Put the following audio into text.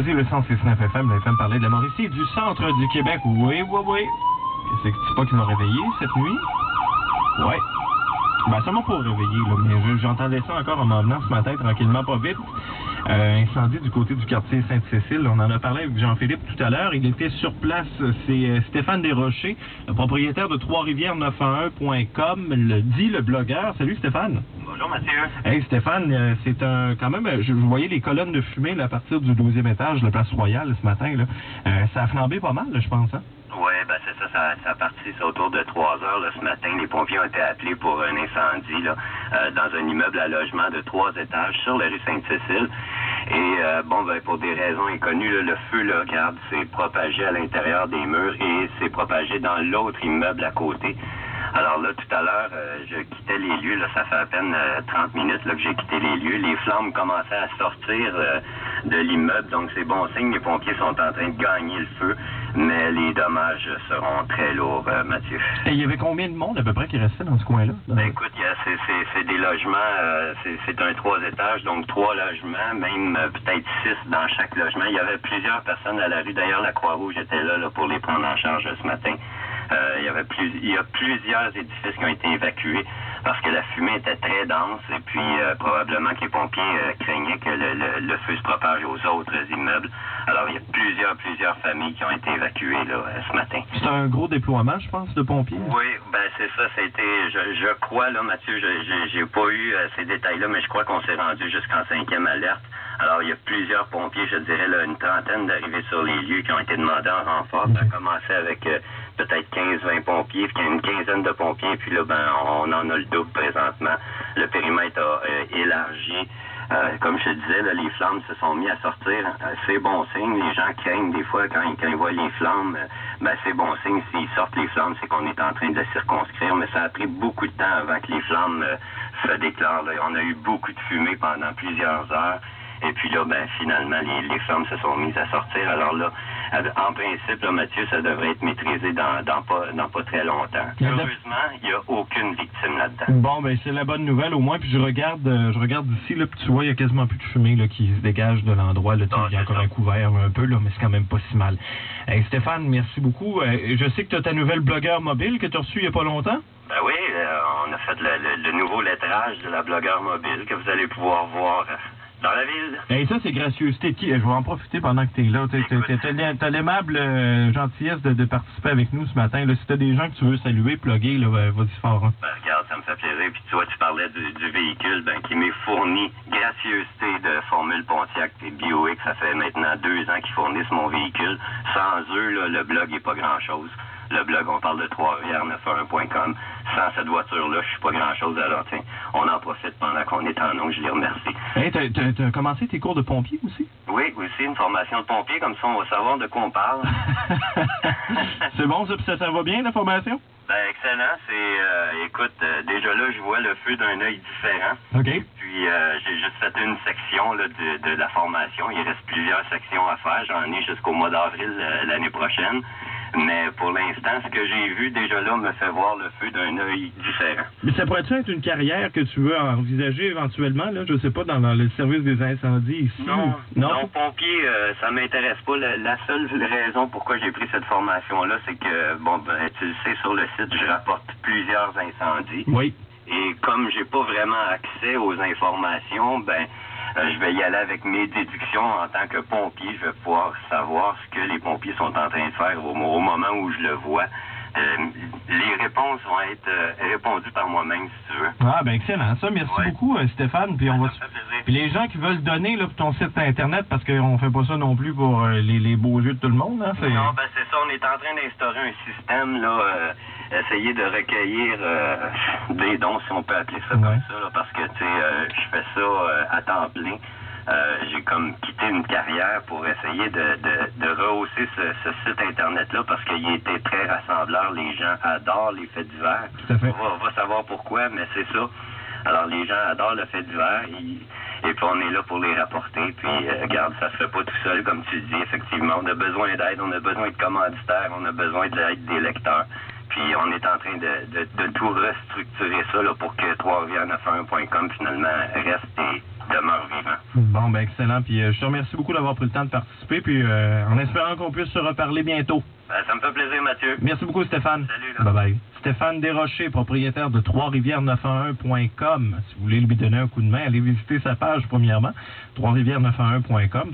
Le 106.9 FM, la FM parlait de la Mauricie, du centre du Québec. Oui. Qu'est-ce que c'est pas qui m'a réveillé cette nuit? Ouais. Ben, ça m'a pas réveillé, là, mais j'entendais ça encore en m'en venant ce matin, tranquillement, pas vite. Incendie du côté du quartier Sainte-Cécile. On en a parlé avec Jean-Philippe tout à l'heure. Il était sur place. C'est Stéphane Desrochers, le propriétaire de Trois-Rivières911.com, le blogueur. Salut Stéphane. Bonjour Mathieu. Hey Stéphane, c'est quand même, je voyais les colonnes de fumée là, à partir du 12e étage de la Place Royale ce matin. Là. Ça a flambé pas mal, là, je pense. Hein? Oui, ben c'est ça a parti autour de 3 heures là, ce matin. Les pompiers ont été appelés pour un incendie là, dans un immeuble à logement de 3 étages sur la rue Sainte-Cécile. Et pour des raisons inconnues, là, le feu, là, regarde, s'est propagé à l'intérieur des murs et s'est propagé dans l'autre immeuble à côté. Alors là, tout à l'heure, je quittais les lieux, là, ça fait à peine 30 minutes là, que j'ai quitté les lieux. Les flammes commençaient à sortir de l'immeuble, donc c'est bon signe. Les pompiers sont en train de gagner le feu, mais les dommages seront très lourds, Mathieu. Et il y avait combien de monde à peu près qui restait dans ce coin-là? Ben, écoute, c'est des logements, c'est un 3 étages, donc 3 logements, même peut-être 6 dans chaque logement. Il y avait plusieurs personnes à la rue. D'ailleurs, la Croix-Rouge était là pour les prendre en charge ce matin. Il y a plusieurs édifices qui ont été évacués parce que la fumée était très dense et puis probablement que les pompiers craignaient que le feu se propage aux autres immeubles. Alors il y a plusieurs familles qui ont été évacuées là, ce matin. C'est un gros déploiement, je pense, de pompiers? Oui, ben c'est ça, je crois, là, Mathieu, j'ai pas eu ces détails-là, mais je crois qu'on s'est rendu jusqu'en 5e alerte. Alors, il y a plusieurs pompiers, je dirais, là, une trentaine d'arrivés sur les lieux qui ont été demandés en renfort. Ça a commencé avec peut-être 15-20 pompiers, puis il y a une quinzaine de pompiers, puis là, on en a le double présentement. Le périmètre a élargi. Comme je te disais, là, les flammes se sont mis à sortir. C'est bon signe. Les gens craignent des fois quand ils voient les flammes. C'est bon signe. S'ils sortent les flammes, c'est qu'on est en train de les circonscrire. Mais ça a pris beaucoup de temps avant que les flammes se déclarent. Là. On a eu beaucoup de fumée pendant plusieurs heures. Et puis là, finalement, les flammes se sont mises à sortir. Alors là, en principe, là, Mathieu, ça devrait être maîtrisé dans pas très longtemps. Heureusement, il n'y a aucune victime là-dedans. Bon, c'est la bonne nouvelle au moins. Puis je regarde d'ici, là, puis tu vois, il y a quasiment plus de fumée là, qui se dégage de l'endroit. Là, il y a encore un couvert un peu, là, mais c'est quand même pas si mal. Hey, Stéphane, merci beaucoup. Je sais que tu as ta nouvelle blogueur mobile que tu as reçue il n'y a pas longtemps. Ben oui, on a fait le nouveau lettrage de la blogueur mobile que vous allez pouvoir voir dans la ville. Et ça, c'est gracieux. C'était qui? Je vais en profiter pendant que tu es là. T'as l'aimable gentillesse de participer avec nous ce matin. Là, si tu as des gens que tu veux saluer, plugger, là, vas-y fort. Hein. Regarde, ça me fait plaisir. Puis tu parlais du véhicule qui m'est fourni gracieuseté de Formule Pontiac et BioX. Ça fait maintenant 2 ans qu'ils fournissent mon véhicule. Sans eux, là, le blog n'est pas grand-chose. Le blog, on parle de Trois-Rivières911.com. Sans cette voiture-là, je suis pas grand-chose. Alors, tiens, on en profite pendant qu'on est en onde. Je les remercie. Hey, t'as commencé tes cours de pompier aussi? Oui, aussi une formation de pompier. Comme ça, on va savoir de quoi on parle. C'est bon, ça va bien, la formation? Excellent. Écoute, déjà là, je vois le feu d'un œil différent. OK. Puis, j'ai juste fait une section là, de la formation. Il reste plusieurs sections à faire. J'en ai jusqu'au mois d'avril l'année prochaine. Mais pour l'instant, ce que j'ai vu déjà là me fait voir le feu d'un œil différent. Mais ça pourrait-tu être une carrière que tu veux envisager éventuellement, là? Je sais pas, dans le service des incendies ici? Non, pompier, ça m'intéresse pas. La seule raison pourquoi j'ai pris cette formation-là, c'est que, tu le sais, sur le site, je rapporte plusieurs incendies. Oui. Et comme j'ai pas vraiment accès aux informations, je vais y aller avec mes déductions en tant que pompier. Je vais pouvoir savoir ce que les pompiers sont en train de faire au moment où je le vois. Les réponses vont être répondues par moi-même, si tu veux. Ah, excellent. Ça, merci beaucoup, Stéphane. Puis Puis les gens qui veulent donner là, pour ton site Internet, parce qu'on fait pas ça non plus pour les beaux yeux de tout le monde. Hein, non, c'est ça. On est en train d'instaurer un système, là, essayer de recueillir des dons, si on peut appeler ça comme ça, là, parce que, tu sais, je fais ça à temps plein. J'ai comme quitté une carrière pour essayer de rehausser ce site Internet-là parce qu'il était très rassembleur. Les gens adorent les faits divers. Tout à fait. On va savoir pourquoi, mais c'est ça. Alors, les gens adorent le fait divers et puis on est là pour les rapporter. Puis, regarde, ça se fait pas tout seul, comme tu dis. Effectivement, on a besoin d'aide, on a besoin de commanditaires, on a besoin de l'aide des lecteurs. Puis on est en train de tout restructurer ça là, pour que Trois-Rivières911.com finalement reste demeure vivant. Bon, ben excellent. Puis je te remercie beaucoup d'avoir pris le temps de participer. Puis en espérant qu'on puisse se reparler bientôt. Ça me fait plaisir, Mathieu. Merci beaucoup, Stéphane. Salut, là. Bye-bye. Stéphane Desrochers, propriétaire de Trois-Rivières911.com. Si vous voulez lui donner un coup de main, allez visiter sa page, premièrement. Trois-Rivières911.com.